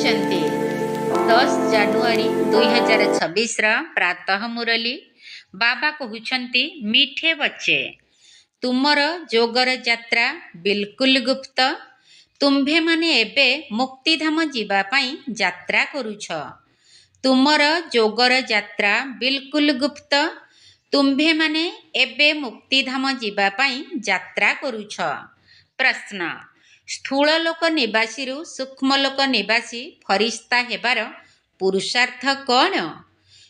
शांति 10 ଜାନୁଆରୀ 2026 प्रातः मुरली बाबा कहउछंती मीठे बच्चे तुमर जोगर यात्रा बिल्कुल गुप्त तुम्भे माने एबे मुक्तिधाम जीवा पाई यात्रा करूछ। तुमर जोगर यात्रा बिल्कुल गुप्त तुम्भे माने एबे मुक्तिधाम जीवा पाई यात्रा करूछ। प्रश्न स्थूल लोक निवासी सूक्ष्म लोक निवासी फरिश्ता हेबार पुरुषार्थ कौन?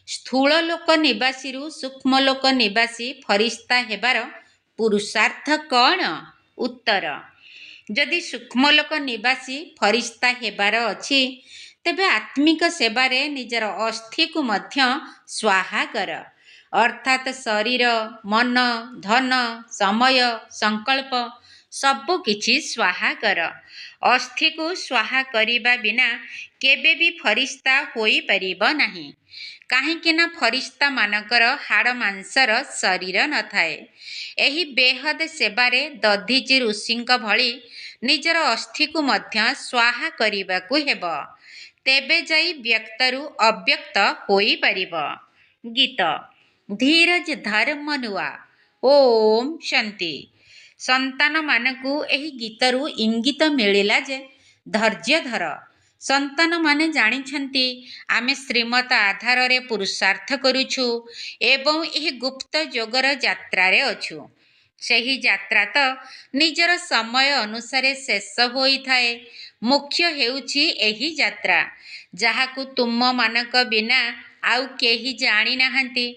स्थूल लोक निवासी सूक्ष्म लोक निवासी फरिश्ता हेबार पुरुषार्थ कौन? उत्तर जदि सूक्ष्म लोक निवासी फरिश्ता हेबार अछि तेबे आत्मिक सेवारे निजर अस्थि को मध्य स्वाहा कर अर्थात शरीर मन धन समय संकल्प सबु किछि स्वाहा कर। अस्थि को स्वाहा करिबा बिना केबे भी फरिश्ता होई परिबो नाही काहेकिना फरिश्ता मानकर हाड़ मांसर शरीर न थाए। एही बेहद सेबारे दधीचि ऋषिंक भଳି निजर अस्थि को मध्य स्वाहा करिबाकु हेबो तेबे जाई व्यक्तरु अव्यक्त होई परिबो। गीत धीरज धर मनुआ ओम शांति। संतान मानकु एही गीतरु इंगित मिलिला जे धैर्य धर। संतान माने जानिछंती आमे श्रीमत आधार रे पुरुषार्थ करूछु एवं एही गुप्त जोगर यात्रा रे अछु। सेही यात्रा तो निजर समय अनुसारे शेष होई थाए। मुख्य हेउछि एही यात्रा जाहाकु तुम मानक बिना आउ केही जानि नाहंती।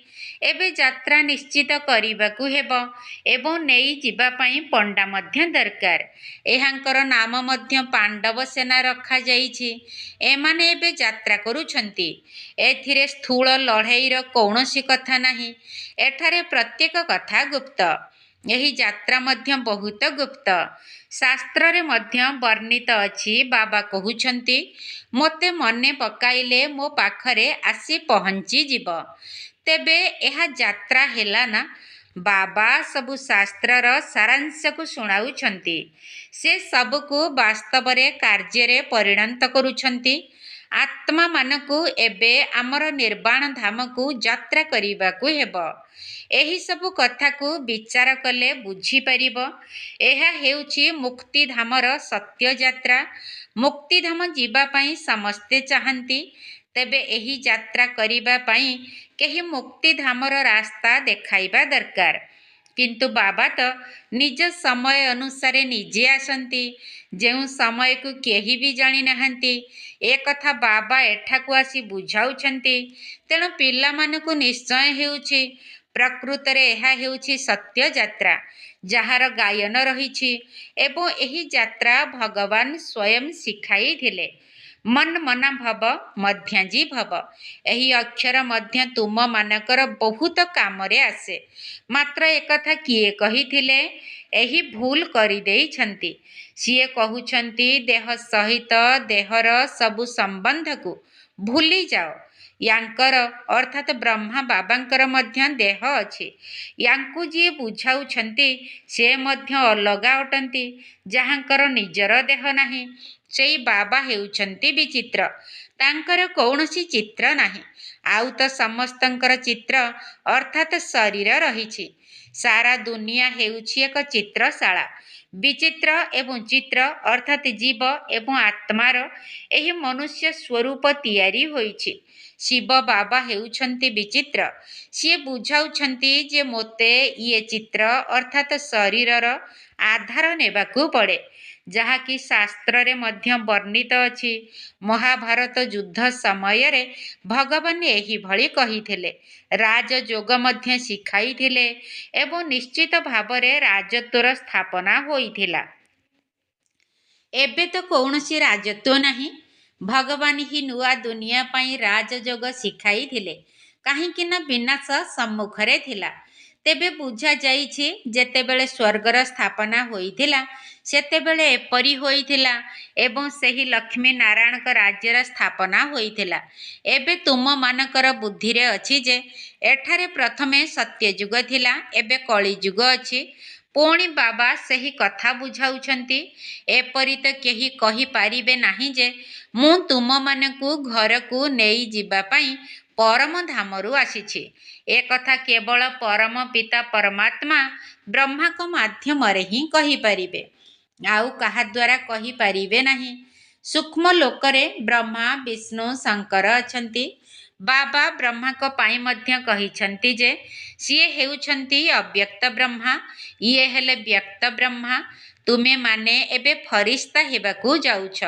एबे यात्रा निश्चित करिबाकु हेबो एवं नेई जिबा पई पंडा मध्य दरकार। एहांकर नाम मध्य पांडव सेना रखा जाइछि। एमाने एबे यात्रा करूछंती। एथिरे स्थूल लड़ाईर कौनसी कथा नाही। एठारे प्रत्येक कथा गुप्त। एही यात्रा मध्य बहुत गुप्त। शास्त्र रे मध्य वर्णित अछि। बाबा कहउछंती मोते मने पकाइले मो पाखरे आसी पहुंची जिव तेबे एहा यात्रा हेला ना। बाबा सबु शास्त्रर सारांश को सुनाउछंती। से सबको वास्तव रे कार्य रे परिणत करूछंती। आत्मा मानकु एबे आमर निर्वाण धाम को यात्रा करिबाकु हेबो। एही सबु कथा को विचार कले बुझी परिबो। एहा हेउछि मुक्ति धामर सत्य यात्रा। मुक्ति धाम जीवा पई समस्ते चाहंती तेबे एही यात्रा करिबा पई केही मुक्ति धामर रास्ता देखाइबा दरकार। किंतु बाबा तो निज समय अनुसारे निजे आसंती जेउ समय को केही भी जानि नाहंती। ए कथा बाबा एठाकु आसी बुझाउछंती। तेणु पिला मानकु निश्चय हेउछि प्रकृत रे एहा हेउछि सत्य यात्रा जहार गायन रहिछि एवं एही यात्रा भगवान स्वयं सिखाई थिले। मन मना भव मध्याजी भव एही अक्षर मध्य तुम मानकर बहुत काम रे आसे। मात्र एकथा किए कहिथिले एही भूल करि देइछंती। सिए कहउछंती देह सहित देहर सबु संबंध को भूली जाओ। यांकर अर्थात ब्रह्मा बाबांकर मध्य देह अछि। यांकु जी बुझाउछंती से मध्य अलगा अटंती जहांकर निजर देह नाही। सेई बाबा हेउछंती विचित्र। तांकर कौनसी चित्र नाही। आउ तो समस्तंकर चित्र अर्थात शरीर रहिछि। सारा दुनिया हेउछि एक चित्रशाला। विचित्र एवं चित्र अर्थात जीव एवं आत्मार एही मनुष्य स्वरूप तियारी होइछि। शिव बाबा हेउछंती विचित्र। सिए बुझाउछंती जे मोते ये चित्र अर्थात शरीरर आधार नेबाकू पड़े जहा कि शास्त्र रे मध्य वर्णित अछि। महाभारत युद्ध समय रे भगवान एही भଳି कहिथिले। राजयोग मध्य शिखाइथिले एवं निश्चित भावरे राजत्वर स्थापना होइथिला। एबे तो कौनसी राजत्व नाही। भगवान ही नुआ दुनिया पाई राजयोग शिखाइथिले काहेकि ना विनाश सम्मुखरे थिला। तेबे बुझा जाइछि जेतेबेले स्वर्गर स्थापना होइथिला सेतेबेले एपरि होइथिला एवं सेही लक्ष्मी नारायण का राज्यर स्थापना होइथिला। एबे तुम मानकर बुद्धि रे अछि जे एठारे प्रथमे सत्य युग थिला एबे कली युग अछि। पुणी बाबा सही कथा बुझाउछंती। एपरि तो केही कहि पारिबे नाही जे ମୁଁ ତୁମମାନଙ୍କୁ ଘରକୁ ନେଇଯିବା ପାଇଁ ପରମ ଧାମରୁ ଆସିଛି। ଏକଥା କେବଳ ପରମ ପିତା ପରମାତ୍ମା ବ୍ରହ୍ମାଙ୍କ ମାଧ୍ୟମରେ ହିଁ କହିପାରିବେ, ଆଉ କାହା ଦ୍ୱାରା କହିପାରିବେ ନାହିଁ। ସୂକ୍ଷ୍ମ ଲୋକରେ ବ୍ରହ୍ମା, ବିଷ୍ଣୁ, ଶଙ୍କର ଅଛନ୍ତି। ବାବା ବ୍ରହ୍ମାଙ୍କ ପାଇଁ ମଧ୍ୟ କହିଛନ୍ତି ଯେ ସିଏ ହେଉଛନ୍ତି ଅବ୍ୟକ୍ତ ବ୍ରହ୍ମା, ଇଏ ହେଲେ ବ୍ୟକ୍ତ ବ୍ରହ୍ମା। ତୁମେମାନେ ଏବେ ଫରିସ୍ତା ହେବାକୁ ଯାଉଛ।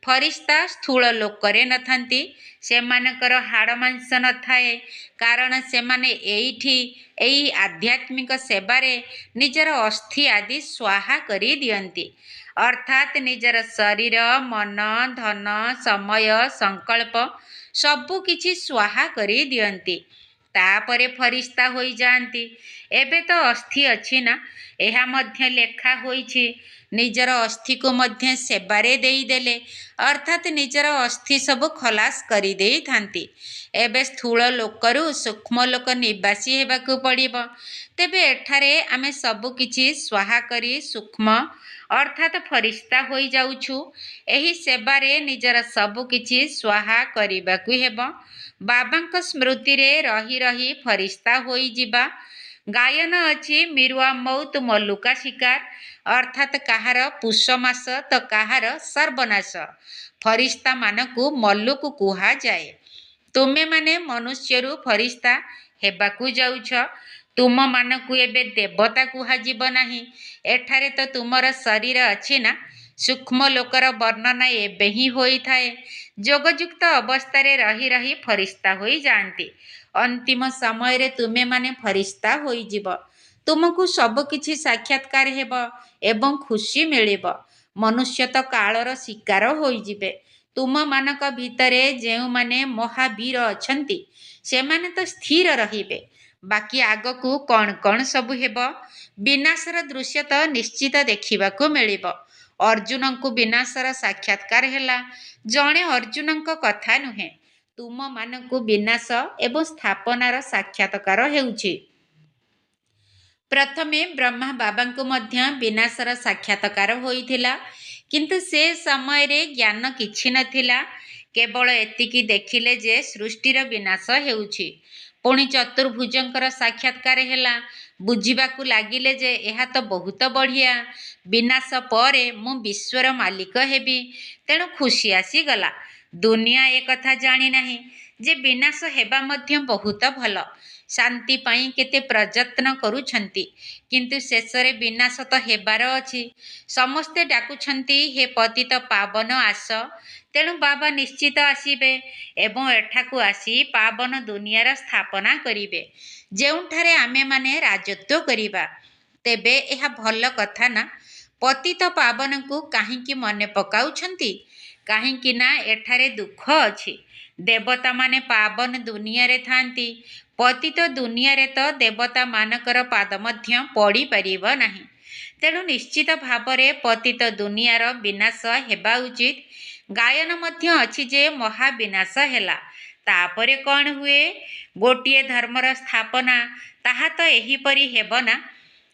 ଫରିସ୍ତା ସ୍ଥୂଳ ଲୋକରେ ନଥାନ୍ତି, ସେମାନଙ୍କର ହାଡ଼ ମାଂସ ନଥାଏ, କାରଣ ସେମାନେ ଏଇ ଆଧ୍ୟାତ୍ମିକ ସେବାରେ ନିଜର ଅସ୍ଥି ଆଦି ସ୍ୱାହା କରି ଦିଅନ୍ତି, ଅର୍ଥାତ୍ ନିଜର ଶରୀର, ମନ, ଧନ, ସମୟ, ସଂକଳ୍ପ ସବୁ କିଛି ସ୍ୱାହା କରି ଦିଅନ୍ତି। ତାପରେ ଫରିସ୍ତା ହୋଇଯାଆନ୍ତି। ଏବେ ତ ଅସ୍ଥି ଅଛି ନା, ଏହା ମଧ୍ୟ ଲେଖା ହୋଇଛି। ନିଜର ଅସ୍ଥିକୁ ମଧ୍ୟ ସେବାରେ ଦେଇଦେଲେ, ଅର୍ଥାତ୍ ନିଜର ଅସ୍ଥି ସବୁ ଖଲାସ କରିଦେଇଥାନ୍ତି। ଏବେ ସ୍ଥୂଳ ଲୋକରୁ ସୂକ୍ଷ୍ମ ଲୋକ ନିବାସୀ ହେବାକୁ ପଡ଼ିବ। ତେବେ ଏଠାରେ ଆମେ ସବୁ କିଛି ସ୍ୱାହା କରି ସୂକ୍ଷ୍ମ ଅର୍ଥାତ୍ ଫରିସ୍ତା ହୋଇଯାଉଛୁ। ଏହି ସେବାରେ ନିଜର ସବୁ କିଛି ସ୍ୱାହା କରିବାକୁ ହେବ। ବାବାଙ୍କ ସ୍ମୃତିରେ ରହି ରହି ଫରିସ୍ତା ହୋଇଯିବା। ଗାୟନ ଅଛି, ମିରୁଆ ମଉତ ମଲୁକା ଶିକାର, ଅର୍ଥାତ୍ କାହାର ପୁଷ ମାସ ତ କାହାର ସର୍ବନାଶ। ଫରିସ୍ତାମାନଙ୍କୁ ମଲ୍ଲୁକ କୁହାଯାଏ। ତୁମେମାନେ ମନୁଷ୍ୟରୁ ଫରିସ୍ତା ହେବାକୁ ଯାଉଛ। ତୁମମାନଙ୍କୁ ଏବେ ଦେବତା କୁହାଯିବ ନାହିଁ। ଏଠାରେ ତ ତୁମର ଶରୀର ଅଛି ନା। ସୂକ୍ଷ୍ମ ଲୋକର ବର୍ଣ୍ଣନା ଏବେ ହିଁ ହୋଇଥାଏ। ଯୋଗଯୁକ୍ତ ଅବସ୍ଥାରେ ରହି ରହି ଫରିସ୍ତା ହୋଇଯାଆନ୍ତି। ଅନ୍ତିମ ସମୟରେ ତୁମେମାନେ ଫରିସ୍ତା ହୋଇଯିବ। ତୁମକୁ ସବୁ କିଛି ସାକ୍ଷାତକାର ହେବ ଏବଂ ଖୁସି ମିଳିବ। ମନୁଷ୍ୟ ତ କାଳର ଶିକାର ହୋଇଯିବେ। ତୁମମାନଙ୍କ ଭିତରେ ଯେଉଁମାନେ ମହାବୀର ଅଛନ୍ତି ସେମାନେ ତ ସ୍ଥିର ରହିବେ। ବାକି ଆଗକୁ କ'ଣ କ'ଣ ସବୁ ହେବ? ବିନାଶର ଦୃଶ୍ୟ ତ ନିଶ୍ଚିତ ଦେଖିବାକୁ ମିଳିବ। ଅର୍ଜୁନଙ୍କୁ ବିନାଶର ସାକ୍ଷାତକାର ହେଲା। ଜଣେ ଅର୍ଜୁନଙ୍କ କଥା ନୁହେଁ, ତୁମମାନଙ୍କୁ ବିନାଶ ଏବଂ ସ୍ଥାପନାର ସାକ୍ଷାତକାର ହେଉଛି। ପ୍ରଥମେ ବ୍ରହ୍ମା ବାବାଙ୍କୁ ମଧ୍ୟ ବିନାଶର ସାକ୍ଷାତକାର ହୋଇଥିଲା, କିନ୍ତୁ ସେ ସମୟରେ ଜ୍ଞାନ କିଛି ନଥିଲା। କେବଳ ଏତିକି ଦେଖିଲେ ଯେ ସୃଷ୍ଟିର ବିନାଶ ହେଉଛି। ପୁଣି ଚତୁର୍ଭୁଜଙ୍କର ସାକ୍ଷାତକାର ହେଲା। ବୁଝିବାକୁ ଲାଗିଲେ ଯେ ଏହା ତ ବହୁତ ବଢ଼ିଆ, ବିନାଶ ପରେ ମୁଁ ବିଶ୍ୱର ମାଲିକ ହେବି। ତେଣୁ ଖୁସି ଆସିଗଲା। ଦୁନିଆ ଏକଥା ଜାଣିନାହିଁ ଯେ ବିନାଶ ହେବା ମଧ୍ୟ ବହୁତ ଭଲ। ଶାନ୍ତି ପାଇଁ କେତେ ପ୍ରଯତ୍ନ କରୁଛନ୍ତି, କିନ୍ତୁ ଶେଷରେ ବିନାଶ ତ ହେବାର ଅଛି। ସମସ୍ତେ ଡାକୁଛନ୍ତି, ହେ ପତିତ ପାବନ ଆସ। ତେଣୁ ବାବା ନିଶ୍ଚିତ ଆସିବେ ଏବଂ ଏଠାକୁ ଆସି ପାବନ ଦୁନିଆର ସ୍ଥାପନା କରିବେ, ଯେଉଁଠାରେ ଆମେମାନେ ରାଜତ୍ୱ କରିବା। ତେବେ ଏହା ଭଲ କଥା ନା? ପତିତ ପାବନଙ୍କୁ କାହିଁକି ମନେ ପକାଉଛନ୍ତି? କାହିଁକି ନା ଏଠାରେ ଦୁଃଖ ଅଛି। ଦେବତାମାନେ ପାବନ ଦୁନିଆରେ ଥାନ୍ତି। ପତିତ ଦୁନିଆରେ ତ ଦେବତାମାନଙ୍କର ପାଦ ମଧ୍ୟ ପଡ଼ିପାରିବ ନାହିଁ। ତେଣୁ ନିଶ୍ଚିତ ଭାବରେ ପତିତ ଦୁନିଆର ବିନାଶ ହେବା ଉଚିତ। ଗାୟନ ମଧ୍ୟ ଅଛି ଯେ ମହାବିନାଶ ହେଲା। ତାପରେ କ'ଣ ହୁଏ? ଗୋଟିଏ ଧର୍ମର ସ୍ଥାପନା। ତାହା ତ ଏହିପରି ହେବ ନା।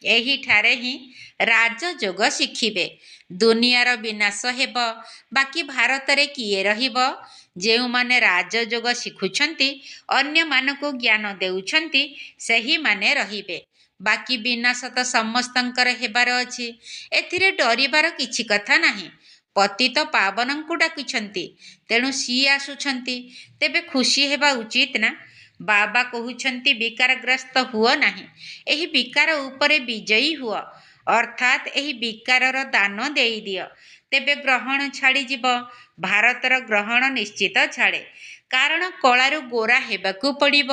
ଏହିଠାରେ ହିଁ ରାଜଯୋଗ ଶିଖିବେ। ଦୁନିଆର ବିନାଶ ହେବ, ବାକି ଭାରତରେ କିଏ ରହିବ? ଯେଉଁମାନେ ରାଜଯୋଗ ଶିଖୁଛନ୍ତି, ଅନ୍ୟମାନଙ୍କୁ ଜ୍ଞାନ ଦେଉଛନ୍ତି, ସେହିମାନେ ରହିବେ। ବାକି ବିନାଶ ତ ସମସ୍ତଙ୍କର ହେବାର ଅଛି। ଏଥିରେ ଡରିବାର କିଛି କଥା ନାହିଁ। ପତିତ ପାବନଙ୍କୁ ଡାକୁଛନ୍ତି, ତେଣୁ ସିଏ ଆସୁଛନ୍ତି। ତେବେ ଖୁସି ହେବା ଉଚିତ ନା? ବାବା କହୁଛନ୍ତି ବିକାରଗ୍ରସ୍ତ ହୁଅ ନାହିଁ। ଏହି ବିକାର ଉପରେ ବିଜୟୀ ହୁଅ, ଅର୍ଥାତ୍ ଏହି ବିକାରର ଦାନ ଦେଇଦିଅ। ତେବେ ଗ୍ରହଣ ଛାଡ଼ିଯିବ। ଭାରତର ଗ୍ରହଣ ନିଶ୍ଚିତ ଛାଡ଼େ, କାରଣ କଳାରୁ ଗୋରା ହେବାକୁ ପଡ଼ିବ।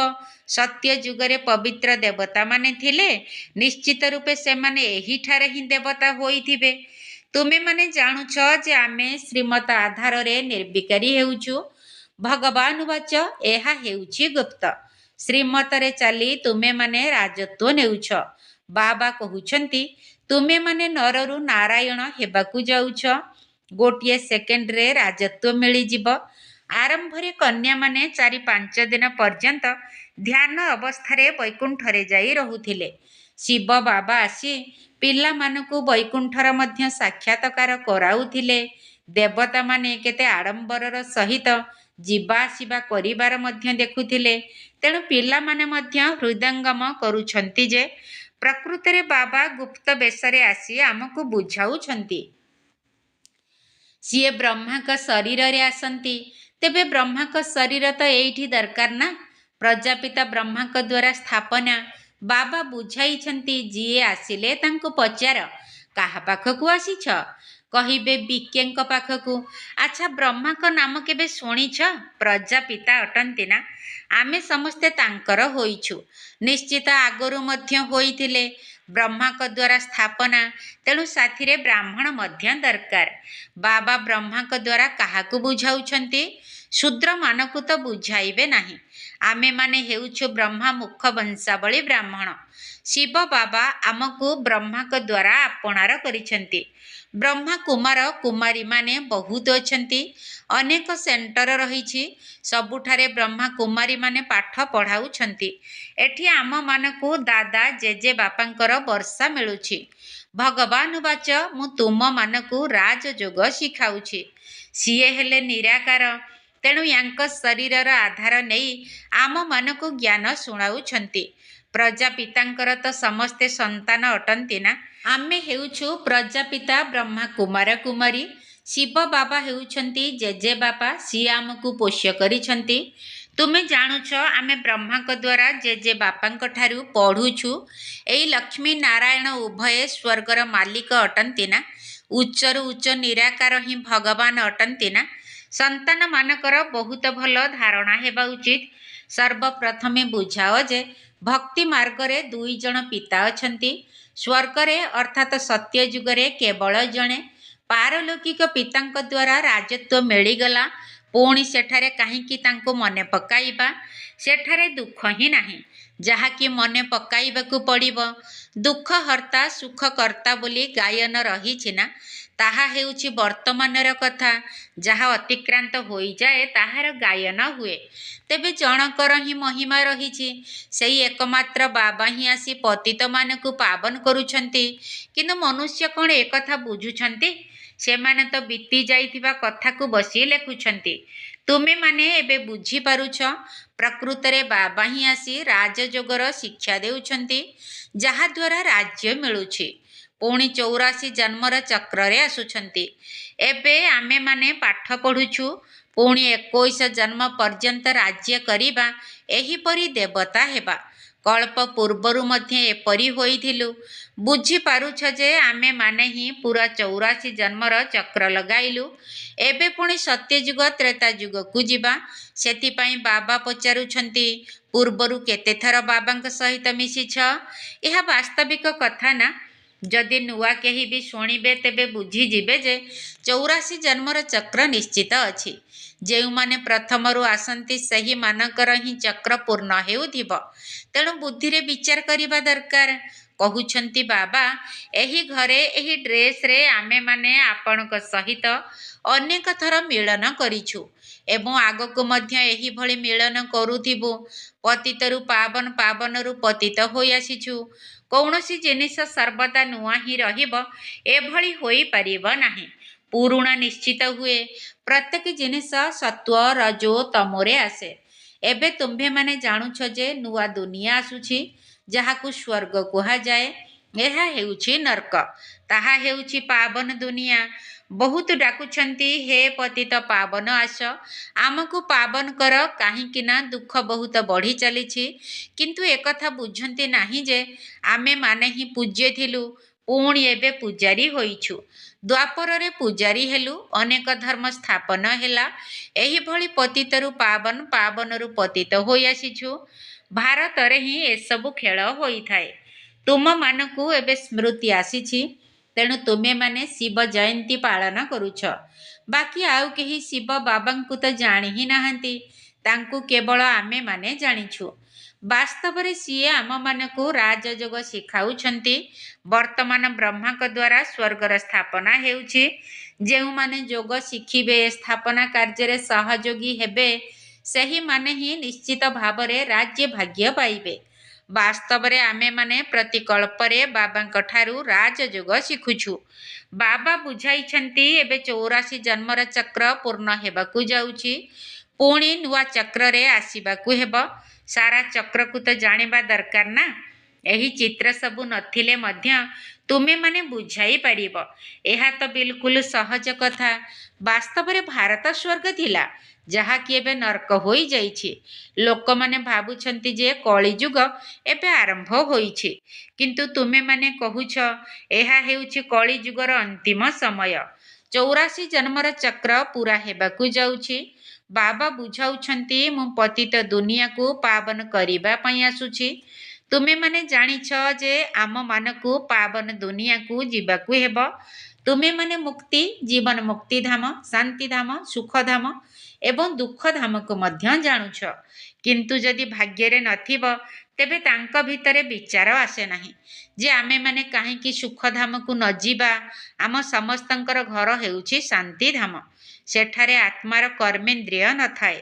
ସତ୍ୟ ଯୁଗରେ ପବିତ୍ର ଦେବତାମାନେ ଥିଲେ। ନିଶ୍ଚିତ ରୂପେ ସେମାନେ ଏହିଠାରେ ହିଁ ଦେବତା ହୋଇଥିବେ। ତୁମେମାନେ ଜାଣୁଛ ଯେ ଆମେ ଶ୍ରୀମତ ଆଧାରରେ ନିର୍ବିକାରୀ ହେଉଛୁ। ଭଗବାନ ବାଚ, ଏହା ହେଉଛି ଗୁପ୍ତ। ଶ୍ରୀମତରେ ଚାଲି ତୁମେମାନେ ରାଜତ୍ୱ ନେଉଛ। ବାବା କହୁଛନ୍ତି, ତୁମେମାନେ ନରରୁ ନାରାୟଣ ହେବାକୁ ଯାଉଛ। ଗୋଟିଏ ସେକେଣ୍ଡରେ ରାଜତ୍ୱ ମିଳିଯିବ। ଆରମ୍ଭରେ କନ୍ୟାମାନେ 4-5 ଦିନ ପର୍ଯ୍ୟନ୍ତ ଧ୍ୟାନ ଅବସ୍ଥାରେ ବୈକୁଣ୍ଠରେ ଯାଇ ରହୁଥିଲେ। ଶିବ ବାବା ଆସି ପିଲାମାନଙ୍କୁ ବୈକୁଣ୍ଠର ମଧ୍ୟ ସାକ୍ଷାତକାର କରାଉଥିଲେ। ଦେବତାମାନେ କେତେ ଆଡ଼ମ୍ବରର ସହିତ ଯିବା ଆସିବା କରିବାର ମଧ୍ୟ ଦେଖୁଥିଲେ। ତେଣୁ ପିଲାମାନେ ମଧ୍ୟ ହୃଦୟଙ୍ଗମ କରୁଛନ୍ତି ଯେ ପ୍ରକୃତରେ ବାବା ଗୁପ୍ତ ବେଶରେ ଆସି ଆମକୁ ବୁଝାଉଛନ୍ତି। ସିଏ ବ୍ରହ୍ମାଙ୍କ ଶରୀରରେ ଆସନ୍ତି। ତେବେ ବ୍ରହ୍ମାଙ୍କ ଶରୀର ତ ଏଇଠି ଦରକାର ନା। ପ୍ରଜାପିତା ବ୍ରହ୍ମାଙ୍କ ଦ୍ୱାରା ସ୍ଥାପନା ବାବା ବୁଝାଇଛନ୍ତି। ଯିଏ ଆସିଲେ ତାଙ୍କୁ ପଚାର, କାହା ପାଖକୁ ଆସିଛ? କହିବେ ବିକେଙ୍କ ପାଖକୁ। ଆଚ୍ଛା, ବ୍ରହ୍ମାଙ୍କ ନାମ କେବେ ଶୁଣିଛ? ପ୍ରଜାପିତା ଅଟନ୍ତି ନା? ଆମେ ସମସ୍ତେ ତାଙ୍କର ହୋଇଛୁ। ନିଶ୍ଚିତ ଆଗରୁ ମଧ୍ୟ ହୋଇଥିଲେ। ବ୍ରହ୍ମାଙ୍କ ଦ୍ୱାରା ସ୍ଥାପନା, ତେଣୁ ସାଥିରେ ବ୍ରାହ୍ମଣ ମଧ୍ୟ ଦରକାର। ବାବା ବ୍ରହ୍ମାଙ୍କ ଦ୍ୱାରା କାହାକୁ ବୁଝାଉଛନ୍ତି? ଶୂଦ୍ରମାନଙ୍କୁ ତ ବୁଝାଇବେ ନାହିଁ। ଆମେମାନେ ହେଉଛୁ ବ୍ରହ୍ମା ମୁଖ ବଂଶାବଳୀ ବ୍ରାହ୍ମଣ। ଶିବ ବାବା ଆମକୁ ବ୍ରହ୍ମାଙ୍କ ଦ୍ୱାରା ଆପଣାର କରିଛନ୍ତି। ବ୍ରହ୍ମା କୁମାର କୁମାରୀମାନେ ବହୁତ ଅଛନ୍ତି। ଅନେକ ସେଣ୍ଟର ରହିଛି। ସବୁଠାରେ ବ୍ରହ୍ମା କୁମାରୀମାନେ ପାଠ ପଢ଼ାଉଛନ୍ତି। ଏଠି ଆମମାନଙ୍କୁ ଦାଦା ଜେଜେ ବାପାଙ୍କର ବର୍ଷା ମିଳୁଛି। ଭଗବାନ ବାଚ, ମୁଁ ତୁମମାନଙ୍କୁ ରାଜଯୋଗ ଶିଖାଉଛି। ସିଏ ହେଲେ ନିରାକାର। ତେଣୁ ୟାଙ୍କ ଶରୀରର ଆଧାର ନେଇ ଆମମାନଙ୍କୁ ଜ୍ଞାନ ଶୁଣାଉଛନ୍ତି। ପ୍ରଜାପିତାଙ୍କର ତ ସମସ୍ତେ ସନ୍ତାନ ଅଟନ୍ତି ନା। ଆମେ ହେଉଛୁ ପ୍ରଜାପିତା ବ୍ରହ୍ମା କୁମାର କୁମାରୀ। ଶିବ ବାବା ହେଉଛନ୍ତି ଜେଜେ ବାପା। ସିଏ ଆମକୁ ପୋଷ୍ୟ କରିଛନ୍ତି। ତୁମେ ଜାଣୁଛ ଆମେ ବ୍ରହ୍ମାଙ୍କ ଦ୍ୱାରା ଜେଜେ ବାପାଙ୍କ ଠାରୁ ପଢ଼ୁଛୁ। ଏଇ ଲକ୍ଷ୍ମୀ ନାରାୟଣ ଉଭୟେ ସ୍ୱର୍ଗର ମାଲିକ ଅଟନ୍ତି ନା। ଉଚ୍ଚରୁ ଉଚ୍ଚ ନିରାକାର ହିଁ ଭଗବାନ ଅଟନ୍ତି ନା। ସନ୍ତାନମାନଙ୍କର ବହୁତ ଭଲ ଧାରଣା ହେବା ଉଚିତ। ସର୍ବପ୍ରଥମେ ବୁଝାଅ ଯେ ଭକ୍ତି ମାର୍ଗରେ 2 ଜଣ ପିତା ଅଛନ୍ତି। ସ୍ୱର୍ଗରେ ଅର୍ଥାତ୍ ସତ୍ୟ ଯୁଗରେ କେବଳ ଜଣେ। ପାରଲୌକିକ ପିତାଙ୍କ ଦ୍ୱାରା ରାଜତ୍ୱ ମିଳିଗଲା। ପୁଣି ସେଠାରେ କାହିଁକି ତାଙ୍କୁ ମନେ ପକାଇବା? ସେଠାରେ ଦୁଃଖ ହିଁ ନାହିଁ, ଯାହାକି ମନେ ପକାଇବାକୁ ପଡ଼ିବ। ଦୁଃଖ ହର୍ତ୍ତା ସୁଖ କର୍ତ୍ତା ବୋଲି ଗାୟନ ରହିଛି ନା। ତାହା ହେଉଛି ବର୍ତ୍ତମାନର କଥା। ଯାହା ଅତିକ୍ରାନ୍ତ ହୋଇଯାଏ ତାହାର ଗାୟନ ହୁଏ। ତେବେ ଜଣଙ୍କର ହିଁ ମହିମା ରହିଛି। ସେଇ ଏକମାତ୍ର ବାବା ହିଁ ଆସି ପତିତମାନଙ୍କୁ ପାବନ କରୁଛନ୍ତି। କିନ୍ତୁ ମନୁଷ୍ୟ କ'ଣ ଏକଥା ବୁଝୁଛନ୍ତି? ସେମାନେ ତ ବିତି ଯାଇଥିବା କଥାକୁ ବସି ଲେଖୁଛନ୍ତି। ତୁମେମାନେ ଏବେ ବୁଝିପାରୁଛ? ପ୍ରକୃତରେ ବାବା ହିଁ ଆସି ରାଜଯୋଗର ଶିକ୍ଷା ଦେଉଛନ୍ତି, ଯାହାଦ୍ୱାରା ରାଜ୍ୟ ମିଳୁଛି। ପୁଣି 84 ଜନ୍ମର ଚକ୍ରରେ ଆସୁଛନ୍ତି। ଏବେ ଆମେମାନେ ପାଠ ପଢ଼ୁଛୁ। ପୁଣି 21 ଜନ୍ମ ପର୍ଯ୍ୟନ୍ତ ରାଜ୍ୟ କରିବା, ଏହିପରି ଦେବତା ହେବା। କଳ୍ପ ପୂର୍ବରୁ ମଧ୍ୟ ଏପରି ହୋଇଥିଲୁ। ବୁଝିପାରୁଛ ଯେ ଆମେମାନେ ହିଁ ପୁରା 84 ଜନ୍ମର ଚକ୍ର ଲଗାଇଲୁ। ଏବେ ପୁଣି ସତ୍ୟଯୁଗ ତ୍ରେତା ଯୁଗକୁ ଯିବା। ସେଥିପାଇଁ ବାବା ପଚାରୁଛନ୍ତି, ପୂର୍ବରୁ କେତେଥର ବାବାଙ୍କ ସହିତ ମିଶିଛ? ଏହା ବାସ୍ତବିକ କଥା ନା। ଯଦି ନୂଆ କେହି ବି ଶୁଣିବେ ତେବେ ବୁଝିଯିବେ ଯେ 84 ଜନ୍ମର ଚକ୍ର ନିଶ୍ଚିତ ଅଛି। ଯେଉଁମାନେ ପ୍ରଥମରୁ ଆସନ୍ତି ସେହିମାନଙ୍କର ହିଁ ଚକ୍ର ପୂର୍ଣ୍ଣ ହେଉଥିବ। ତେଣୁ ବୁଦ୍ଧିରେ ବିଚାର କରିବା ଦରକାର। କହୁଛନ୍ତି ବାବା, ଏହି ଘରେ ଏହି ଡ୍ରେସରେ ଆମେମାନେ ଆପଣଙ୍କ ସହିତ ଅନେକ ଥର ମିଳନ କରିଛୁ ଏବଂ ଆଗକୁ ମଧ୍ୟ ଏହିଭଳି ମିଳନ କରୁଥିବୁ। ପତିତରୁ ପାବନ, ପାବନରୁ ପତିତ ହୋଇ ଆସିଛୁ। କୌଣସି ଜିନିଷ ସର୍ବଦା ନୂଆ ହିଁ ରହିବ, ଏଭଳି ହୋଇପାରିବ ନାହିଁ। ପୁରୁଣା ନିଶ୍ଚିତ ହୁଏ। ପ୍ରତ୍ୟେକ ଜିନିଷ ସତ୍ୱ ରଜୋ ତମୋରେ ଆସେ। ଏବେ ତୁମ୍ଭେମାନେ ଜାଣୁଛ ଯେ ନୂଆ ଦୁନିଆ ଆସୁଛି, ଯାହାକୁ ସ୍ୱର୍ଗ କୁହାଯାଏ। ଏହା ହେଉଛି ନର୍କ। ତାହା ହେଉଛି ପାବନ ଦୁନିଆ। ବହୁତ ଡାକୁଛନ୍ତି, ହେ ପତିତ ପାବନ ଆସ, ଆମକୁ ପାବନ କର, କାହିଁକି ନା ଦୁଃଖ ବହୁତ ବଢ଼ି ଚାଲିଛି। କିନ୍ତୁ ଏକଥା ବୁଝନ୍ତି ନାହିଁ ଯେ ଆମେମାନେ ହିଁ ପୂଜ୍ୟ ଥିଲୁ, ପୁଣି ଏବେ ପୂଜାରୀ ହୋଇଛୁ। ଦ୍ୱାପରରେ ପୂଜାରୀ ହେଲୁ, ଅନେକ ଧର୍ମ ସ୍ଥାପନ ହେଲା। ଏହିଭଳି ପତିତରୁ ପାବନ, ପାବନରୁ ପତିତ ହୋଇ ଆସିଛୁ। ଭାରତରେ ହିଁ ଏସବୁ ଖେଳ ହୋଇଥାଏ। ତୁମମାନଙ୍କୁ ଏବେ ସ୍ମୃତି ଆସିଛି। ତେଣୁ ତୁମେମାନେ ଶିବ ଜୟନ୍ତୀ ପାଳନ କରୁଛ। ବାକି ଆଉ କେହି ଶିବ ବାବାଙ୍କୁ ତ ଜାଣି ହିଁ ନାହାନ୍ତି। ତାଙ୍କୁ କେବଳ ଆମେମାନେ ଜାଣିଛୁ। ବାସ୍ତବରେ ସିଏ ଆମମାନଙ୍କୁ ରାଜଯୋଗ ଶିଖାଉଛନ୍ତି। ବର୍ତ୍ତମାନ ବ୍ରହ୍ମାଙ୍କ ଦ୍ୱାରା ସ୍ୱର୍ଗର ସ୍ଥାପନା ହେଉଛି। ଯେଉଁମାନେ ଯୋଗ ଶିଖିବେ, ସ୍ଥାପନା କାର୍ଯ୍ୟରେ ସହଯୋଗୀ ହେବେ, ସେହିମାନେ ହିଁ ନିଶ୍ଚିତ ଭାବରେ ରାଜ୍ୟ ଭାଗ୍ୟ ପାଇବେ। ବାସ୍ତବରେ ଆମେମାନେ ପ୍ରତିକଳ୍ପରେ ବାବାଙ୍କ ଠାରୁ ରାଜଯୋଗ ଶିଖୁଛୁ। ବାବା ବୁଝାଇଛନ୍ତି ଏବେ 84 ଜନ୍ମର ଚକ୍ର ପୂର୍ଣ୍ଣ ହେବାକୁ ଯାଉଛି। ପୁଣି ନୂଆ ଚକ୍ରରେ ଆସିବାକୁ ହେବ। ସାରା ଚକ୍ରକୁ ତ ଜାଣିବା ଦରକାର ନା। ଏହି ଚିତ୍ର ସବୁ ନଥିଲେ ମଧ୍ୟ ତୁମେମାନେ ବୁଝାଇ ପାରିବ। ଏହା ତ ବିଲକୁଲ ସହଜ କଥା। ବାସ୍ତବରେ ଭାରତ ସ୍ୱର୍ଗ ଥିଲା, ଯାହାକି ଏବେ ନର୍କ ହୋଇଯାଇଛି। ଲୋକମାନେ ଭାବୁଛନ୍ତି ଯେ କଳିଯୁଗ ଏବେ ଆରମ୍ଭ ହୋଇଛି, କିନ୍ତୁ ତୁମେମାନେ କହୁଛ ଏହା ହେଉଛି କଳିଯୁଗର ଅନ୍ତିମ ସମୟ। 84 ଜନ୍ମର ଚକ୍ର ପୂରା ହେବାକୁ ଯାଉଛି। ବାବା ବୁଝାଉଛନ୍ତି ମୁଁ ପତିତ ଦୁନିଆକୁ ପାବନ କରିବା ପାଇଁ ଆସୁଛି। ତୁମେମାନେ ଜାଣିଛ ଯେ ଆମମାନଙ୍କୁ ପାବନ ଦୁନିଆକୁ ଯିବାକୁ ହେବ। ତୁମେମାନେ ମୁକ୍ତି, ଜୀବନ ମୁକ୍ତିଧାମ, ଶାନ୍ତିଧାମ, ସୁଖଧାମ ଏବଂ ଦୁଃଖଧାମକୁ ମଧ୍ୟ ଜାଣୁଛ। କିନ୍ତୁ ଯଦି ଭାଗ୍ୟରେ ନଥିବ, ତେବେ ତାଙ୍କ ଭିତରେ ବିଚାର ଆସେ ନାହିଁ ଯେ ଆମେମାନେ କାହିଁକି ସୁଖଧାମକୁ ନ ଯିବା। ଆମ ସମସ୍ତଙ୍କର ଘର ହେଉଛି ଶାନ୍ତିଧାମ। ସେଠାରେ ଆତ୍ମାର କର୍ମେନ୍ଦ୍ରିୟ ନଥାଏ,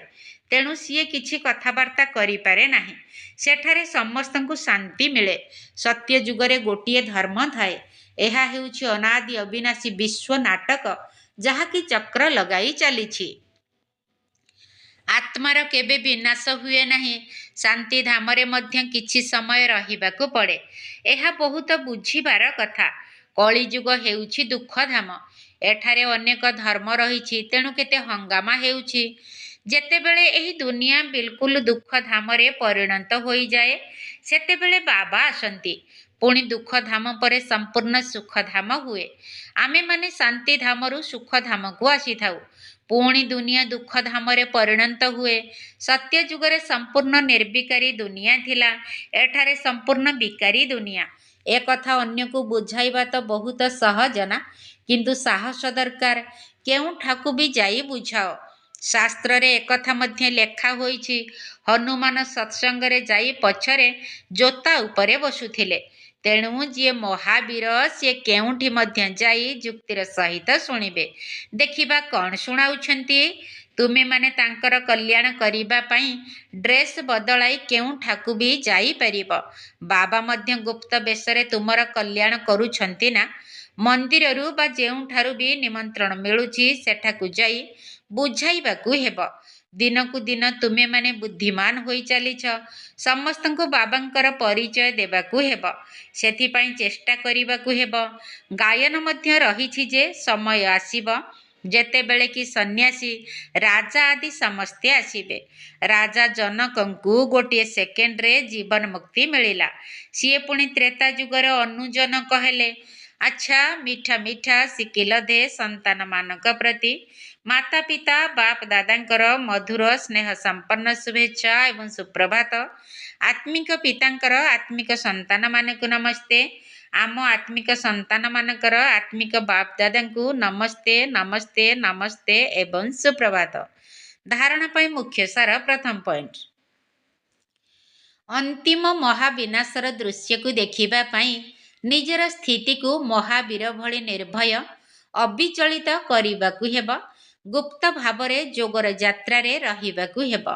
ତେଣୁ ସିଏ କିଛି କଥାବାର୍ତ୍ତା କରିପାରେ ନାହିଁ। ସେଠାରେ ସମସ୍ତଙ୍କୁ ଶାନ୍ତି ମିଳେ। ସତ୍ୟ ଯୁଗରେ ଗୋଟିଏ ଧର୍ମ ଥାଏ। ଏହା ହେଉଛି ଅନାଦି ଅବିନାଶୀ ବିଶ୍ୱ ନାଟକ, ଯାହାକି ଚକ୍ର ଲଗାଇ ଚାଲିଛି। ଆତ୍ମାର କେବେ ବିନାଶ ହୁଏ ନାହିଁ। ଶାନ୍ତିଧାମରେ ମଧ୍ୟ କିଛି ସମୟ ରହିବାକୁ ପଡ଼େ। ଏହା ବହୁତ ବୁଝିବାର କଥା। କଳିଯୁଗ ହେଉଛି ଦୁଃଖଧାମ। ଏଠାରେ ଅନେକ ଧର୍ମ ରହିଛି, ତେଣୁ କେତେ ହଙ୍ଗାମା ହେଉଛି। ଯେତେବେଳେ ଏହି ଦୁନିଆ ବିଲକୁଲ ଦୁଃଖଧାମରେ ପରିଣତ ହୋଇଯାଏ, ସେତେବେଳେ ବାବା ଆସନ୍ତି। ପୁଣି ଦୁଃଖଧାମ ପରେ ସମ୍ପୂର୍ଣ୍ଣ ସୁଖଧାମ ହୁଏ। ଆମେମାନେ ଶାନ୍ତିଧାମରୁ ସୁଖଧାମକୁ ଆସିଥାଉ। ପୁଣି ଦୁନିଆ ଦୁଃଖଧାମରେ ପରିଣତ ହୁଏ। ସତ୍ୟ ଯୁଗରେ ସମ୍ପୂର୍ଣ୍ଣ ନିର୍ବିକାରୀ ଦୁନିଆ ଥିଲା। ଏଠାରେ ସମ୍ପୂର୍ଣ୍ଣ ବିକାରୀ ଦୁନିଆ। ଏ କଥା ଅନ୍ୟକୁ ବୁଝାଇବା ତ ବହୁତ ସହଜ ନା, କିନ୍ତୁ ସାହସ ଦରକାର। କେଉଁଠାକୁ ବି ଯାଇ ବୁଝାଅ। ଶାସ୍ତ୍ରରେ ଏକଥା ମଧ୍ୟ ଲେଖା ହୋଇଛି, ହନୁମାନ ସତ୍ସଙ୍ଗରେ ଯାଇ ପଛରେ ଜୋତା ଉପରେ ବସୁଥିଲେ। ତେଣୁ ଯିଏ ମହାବୀର ସିଏ କେଉଁଠି ମଧ୍ୟ ଯାଇ ଯୁକ୍ତିର ସହିତ ଶୁଣିବେ। ଦେଖିବା କ'ଣ ଶୁଣାଉଛନ୍ତି। ତୁମେମାନେ ତାଙ୍କର କଲ୍ୟାଣ କରିବା ପାଇଁ ଡ୍ରେସ୍ ବଦଳାଇ କେଉଁଠାକୁ ବି ଯାଇପାରିବ। ବାବା ମଧ୍ୟ ଗୁପ୍ତ ବେଶରେ ତୁମର କଲ୍ୟାଣ କରୁଛନ୍ତି ନା। ମନ୍ଦିରରୁ ବା ଯେଉଁଠାରୁ ବି ନିମନ୍ତ୍ରଣ ମିଳୁଛି ସେଠାକୁ ଯାଇ ବୁଝାଇବାକୁ ହେବ। ଦିନକୁ ଦିନ ତୁମେମାନେ ବୁଦ୍ଧିମାନ ହୋଇ ଚାଲିଛ। ସମସ୍ତଙ୍କୁ ବାବାଙ୍କର ପରିଚୟ ଦେବାକୁ ହେବ। ସେଥିପାଇଁ ଚେଷ୍ଟା କରିବାକୁ ହେବ। ଗାୟନ ମଧ୍ୟ ରହିଛି ଯେ ସମୟ ଆସିବ ଯେତେବେଳେ କି ସନ୍ନ୍ୟାସୀ, ରାଜା ଆଦି ସମସ୍ତେ ଆସିବେ। ରାଜା ଜନକଙ୍କୁ ଗୋଟିଏ ସେକେଣ୍ଡରେ ଜୀବନ ମୁକ୍ତି ମିଳିଲା। ସିଏ ପୁଣି ତ୍ରେତା ଯୁଗର ଅନୁଜନକ ହେଲେ। ଆଚ୍ଛା, ମିଠା ମିଠା ଶିକିଲ ଦେ ସନ୍ତାନମାନଙ୍କ ପ୍ରତି ମାତା ପିତା ବାପ ଦାଦାଙ୍କର ମଧୁର ସ୍ନେହ ସମ୍ପନ୍ନ ଶୁଭେଚ୍ଛା ଏବଂ ସୁପ୍ରଭାତ। ଆତ୍ମିକ ପିତାଙ୍କର ଆତ୍ମିକ ସନ୍ତାନମାନଙ୍କୁ ନମସ୍ତେ। ଆମ ଆତ୍ମିକ ସନ୍ତାନମାନଙ୍କର ଆତ୍ମିକ ବାପ ଦାଦାଙ୍କୁ ନମସ୍ତେ ନମସ୍ତେ ନମସ୍ତେ ଏବଂ ସୁପ୍ରଭାତ। ଧାରଣା ପାଇଁ ମୁଖ୍ୟ ସାର। ପ୍ରଥମ ପଏଣ୍ଟ, ଅନ୍ତିମ ମହାବିନାଶର ଦୃଶ୍ୟକୁ ଦେଖିବା ପାଇଁ ନିଜର ସ୍ଥିତିକୁ ମହାବୀର ଭଳି ନିର୍ଭୟ, ଅବିଚଳିତ କରିବାକୁ ହେବ। ଗୁପ୍ତ ଭାବରେ ଯୋଗର ଯାତ୍ରାରେ ରହିବାକୁ ହେବ।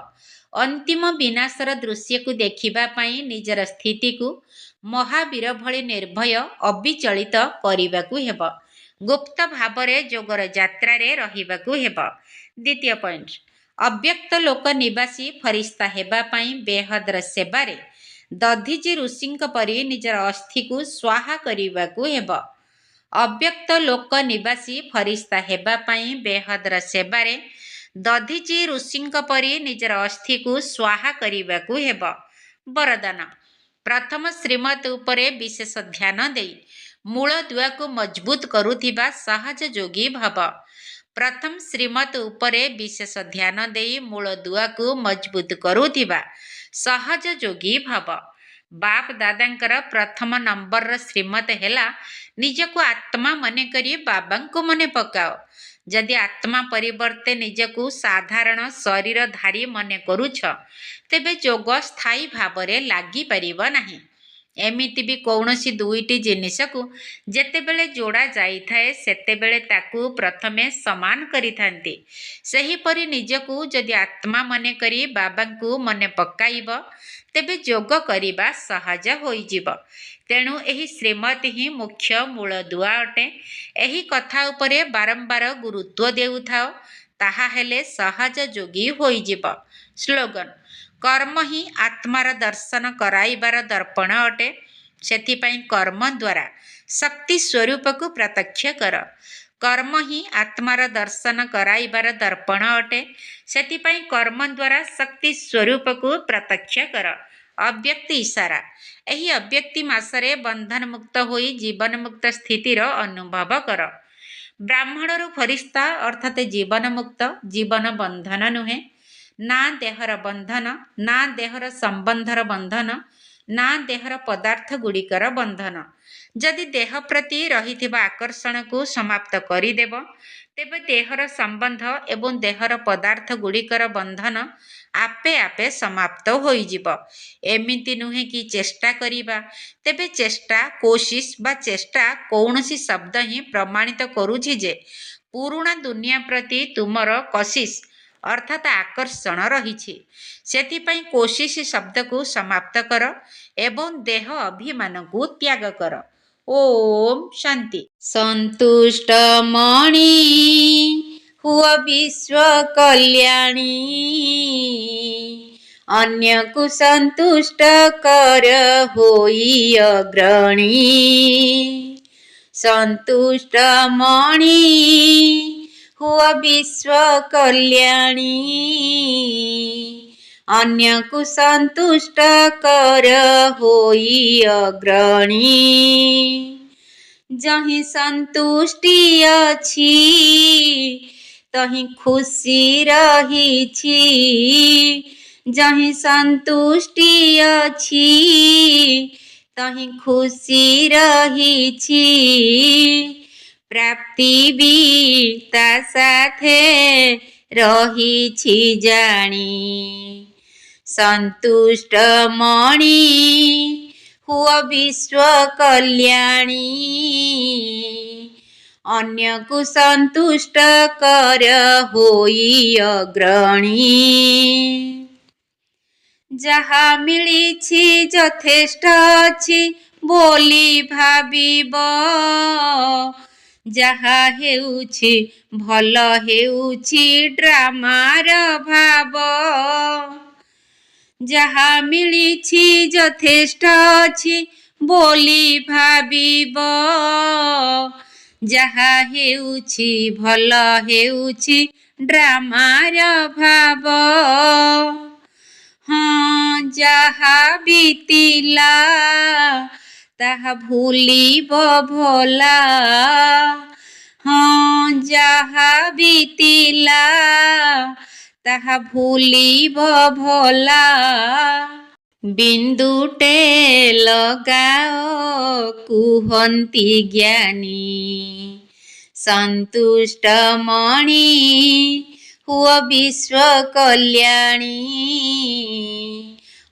ଅନ୍ତିମ ବିନାଶର ଦୃଶ୍ୟକୁ ଦେଖିବା ପାଇଁ ନିଜର ସ୍ଥିତିକୁ ମହାବୀର ଭଳି ନିର୍ଭୟ, ଅବିଚଳିତ କରିବାକୁ ହେବ। ଗୁପ୍ତ ଭାବରେ ଯୋଗର ଯାତ୍ରାରେ ରହିବାକୁ ହେବ। ଦ୍ୱିତୀୟ ପଏଣ୍ଟ, ଅବ୍ୟକ୍ତ ଲୋକ ନିବାସୀ ଫରିସ୍ତା ହେବା ପାଇଁ ବେହଦର ସେବାରେ ଦଧିଚି ଋଷିଙ୍କ ପରି ନିଜର ଅସ୍ଥିକୁ ସ୍ୱାହା କରିବାକୁ ହେବ। ଅବ୍ୟକ୍ତ ଲୋକ ନିବାସୀ ଫରିସ୍ତା ହେବା ପାଇଁ ବେହଦର ସେବାରେ ଦଧିଚି ଋଷିଙ୍କ ପରି ନିଜର ଅସ୍ଥିକୁ ସ୍ୱାହା କରିବାକୁ ହେବ। ବରଦାନ, ପ୍ରଥମ ଶ୍ରୀମତ ଉପରେ ବିଶେଷ ଧ୍ୟାନ ଦେଇ ମୂଳ ଦୁଆକୁ ମଜବୁତ କରୁଥିବା ସହଜ ଯୋଗୀ ଭବ। ପ୍ରଥମ ଶ୍ରୀମତ ଉପରେ ବିଶେଷ ଧ୍ୟାନ ଦେଇ ମୂଳ ଦୁଆକୁ ମଜବୁତ କରୁଥିବା ସହଜ ଯୋଗୀ ଭବ। ବାପ ଦାଦାଙ୍କର ପ୍ରଥମ ନମ୍ବରର ଶ୍ରୀମତ ହେଲା ନିଜକୁ ଆତ୍ମା ମନେକରି ବାବାଙ୍କୁ ମନେ ପକାଅ। ଯଦି ଆତ୍ମା ପରିବର୍ତ୍ତେ ନିଜକୁ ସାଧାରଣ ଶରୀରଧାରୀ ମନେ କରୁଛ, ତେବେ ଯୋଗ ସ୍ଥାୟୀ ଭାବରେ ଲାଗିପାରିବ ନାହିଁ। ଏମିତି ବି କୌଣସି ଦୁଇଟି ଜିନିଷକୁ ଯେତେବେଳେ ଯୋଡ଼ା ଯାଇଥାଏ ସେତେବେଳେ ତାକୁ ପ୍ରଥମେ ସମାନ କରିଥାନ୍ତି। ସେହିପରି ନିଜକୁ ଯଦି ଆତ୍ମା ମନେକରି ବାବାଙ୍କୁ ମନେ ପକାଇବ, ତେବେ ଯୋଗ କରିବା ସହଜ ହୋଇଯିବ। ତେଣୁ ଏହି ଶ୍ରୀମତୀ ହିଁ ମୁଖ୍ୟ ମୂଳଦୁଆ ଅଟେ। ଏହି କଥା ଉପରେ ବାରମ୍ବାର ଗୁରୁତ୍ୱ ଦେଉଥାଅ, ତାହା ହେଲେ ସହଜ ଯୋଗୀ ହୋଇଯିବ। ସ୍ଲୋଗାନ: କର୍ମ ହିଁ ଆତ୍ମାର ଦର୍ଶନ କରାଇବାର ଦର୍ପଣ ଅଟେ। ସେଥିପାଇଁ କର୍ମ ଦ୍ୱାରା ଶକ୍ତି ସ୍ୱରୂପକୁ ପ୍ରତ୍ୟକ୍ଷ କର। କର୍ମ ହିଁ ଆତ୍ମାର ଦର୍ଶନ କରାଇବାର ଦର୍ପଣ ଅଟେ। ସେଥିପାଇଁ କର୍ମ ଦ୍ୱାରା ଶକ୍ତି ସ୍ୱରୂପକୁ ପ୍ରତ୍ୟକ୍ଷ କର। ଅବ୍ୟକ୍ତି ଇଶାରା: ଏହି ଅବ୍ୟକ୍ତି ମାସରେ ବନ୍ଧନ ମୁକ୍ତ ହୋଇ ଜୀବନ ମୁକ୍ତ ସ୍ଥିତିର ଅନୁଭବ କର। ବ୍ରାହ୍ମଣରୁ ଫରିସ୍ତା ଅର୍ଥାତ୍ ଜୀବନ ମୁକ୍ତ, ଜୀବନ ବନ୍ଧନ ନୁହେଁ। ନା ଦେହର ବନ୍ଧନ, ନା ଦେହର ସମ୍ବନ୍ଧର ବନ୍ଧନ, ନା ଦେହର ପଦାର୍ଥ ଗୁଡ଼ିକର ବନ୍ଧନ। ଯଦି ଦେହ ପ୍ରତି ରହିଥିବା ଆକର୍ଷଣକୁ ସମାପ୍ତ କରିଦେବ, ତେବେ ଦେହର ସମ୍ବନ୍ଧ ଏବଂ ଦେହର ପଦାର୍ଥ ଗୁଡ଼ିକର ବନ୍ଧନ ଆପେ ଆପେ ସମାପ୍ତ ହୋଇଯିବ। ଏମିତି ନୁହେଁ କି ଚେଷ୍ଟା କରିବା। ତେବେ ଚେଷ୍ଟା, କୋଶିଶ ବା ଚେଷ୍ଟା କୌଣସି ଶବ୍ଦ ହିଁ ପ୍ରମାଣିତ କରୁଛି ଯେ ପୁରୁଣା ଦୁନିଆ ପ୍ରତି ତୁମର କଶିଶ ଅର୍ଥାତ୍ ଆକର୍ଷଣ ରହିଛି। ସେଥିପାଇଁ କୋଶିଶ ଶବ୍ଦକୁ ସମାପ୍ତ କର ଏବଂ ଦେହ ଅଭିମାନକୁ ତ୍ୟାଗ କର। ଓମ୍ ଶାନ୍ତି। ସନ୍ତୁଷ୍ଟ ମଣି ହୁଅ ବିଶ୍ୱ କଲ୍ୟାଣୀ, ଅନ୍ୟକୁ ସନ୍ତୁଷ୍ଟ କର ହୋଇ ଅଗ୍ରଣୀ। ସନ୍ତୁଷ୍ଟ ମଣି ହୁଅ ବିଶ୍ୱ କଲ୍ୟାଣୀ, ଅନ୍ୟକୁ ସନ୍ତୁଷ୍ଟ କର ହୋଇ ଅଗ୍ରଣୀ। ଯହିଁ ସନ୍ତୁଷ୍ଟି ଅଛି ତହିଁ ଖୁସି ରହିଛି। ଯହିଁ ସନ୍ତୁଷ୍ଟି ଅଛି ତହିଁ ଖୁସି ରହିଛି। ପ୍ରାପ୍ତି ବି ତା ସାଥେ ରହିଛି ଜାଣି। ସନ୍ତୁଷ୍ଟ ମଣି ହୁଅ ବିଶ୍ୱ କଲ୍ୟାଣୀ, ଅନ୍ୟକୁ ସନ୍ତୁଷ୍ଟ କର ହୋଇ ଅଗ୍ରଣୀ। ଯାହା ମିଳିଛି ଯଥେଷ୍ଟ ଅଛି ବୋଲି ଭାବିବ। ଯାହା ହେଉଛି ଭଲ ହେଉଛି ଡ୍ରାମାର ଭାବ। ଯାହା ମିଳିଛି ଯଥେଷ୍ଟ ଅଛି ବୋଲି ଭାବିବ। ଯାହା ହେଉଛି ଭଲ ହେଉଛି ଡ୍ରାମାର ଭାବ। ହଁ, ଯାହା ବିତିଲା ତାହା ଭୁଲିବ ଭଲା। ହଁ, ଯାହା ବିତିଲା ତାହା ଭୁଲିବ ଭଲା। ବିନ୍ଦୁଟେ ଲଗାଅ କୁହନ୍ତି ଜ୍ଞାନୀ। ସନ୍ତୁଷ୍ଟ ମଣି ହୁଅ ବିଶ୍ୱ କଲ୍ୟାଣୀ,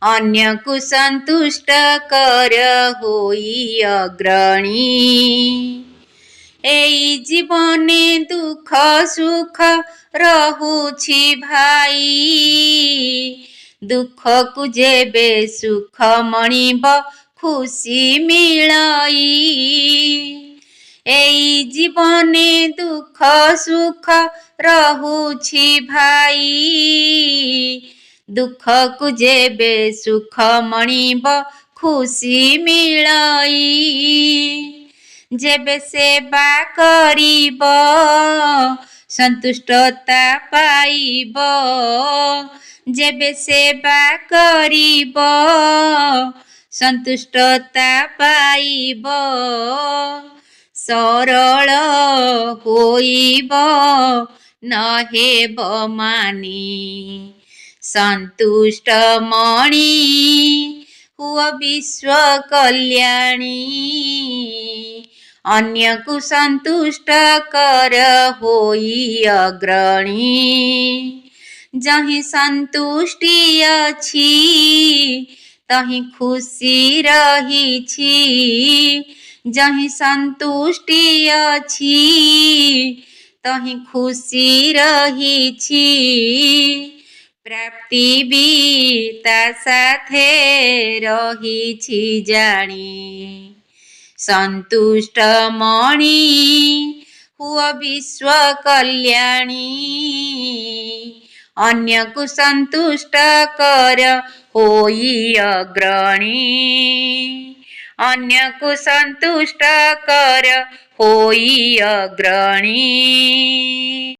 ଅନ୍ୟକୁ ସନ୍ତୁଷ୍ଟ କର ହୋଇ ଅଗ୍ରଣୀ। ଏଇ ଜୀବନେ ଦୁଃଖ ସୁଖ ରହୁଛି ଭାଇ। ଦୁଃଖକୁ ଯେବେ ସୁଖ ମଣିବ ଖୁସି ମିଳଇ। ଏଇ ଜୀବନେ ଦୁଃଖ ସୁଖ ରହୁଛି ଭାଇ। ଦୁଃଖକୁ ଯେବେ ସୁଖ ମଣିବ ଖୁସି ମିଳଇ। ଯେବେ ସେବା କରିବ ସନ୍ତୁଷ୍ଟତା ପାଇବ। ଯେବେ ସେବା କରିବ ସନ୍ତୁଷ୍ଟତା ପାଇବ। ସରଳ ହୋଇବ ନ ହେବ ମାନି। ସନ୍ତୁଷ୍ଟ ମଣି ହୁଅ ବିଶ୍ୱ କଲ୍ୟାଣୀ, ଅନ୍ୟକୁ ସନ୍ତୁଷ୍ଟ କର ହୋଇ ଅଗ୍ରଣୀ। ଯହିଁ ସନ୍ତୁଷ୍ଟି ଅଛି ତହିଁ ଖୁସି ରହିଛି। ଯହିଁ ସନ୍ତୁଷ୍ଟି ଅଛି ତହିଁ ଖୁସି ରହିଛି। પ્રાપ્તિ બી તા સાથે રહીછી જાણી સંતુષ્ટ મણી હુଅ વિશ્વ કલ્યાણી અન્યકુ સંતુષ્ટ કર હોય અગ્રણી અન્યકુ સંતુષ્ટ કર હોય અગ્રણી.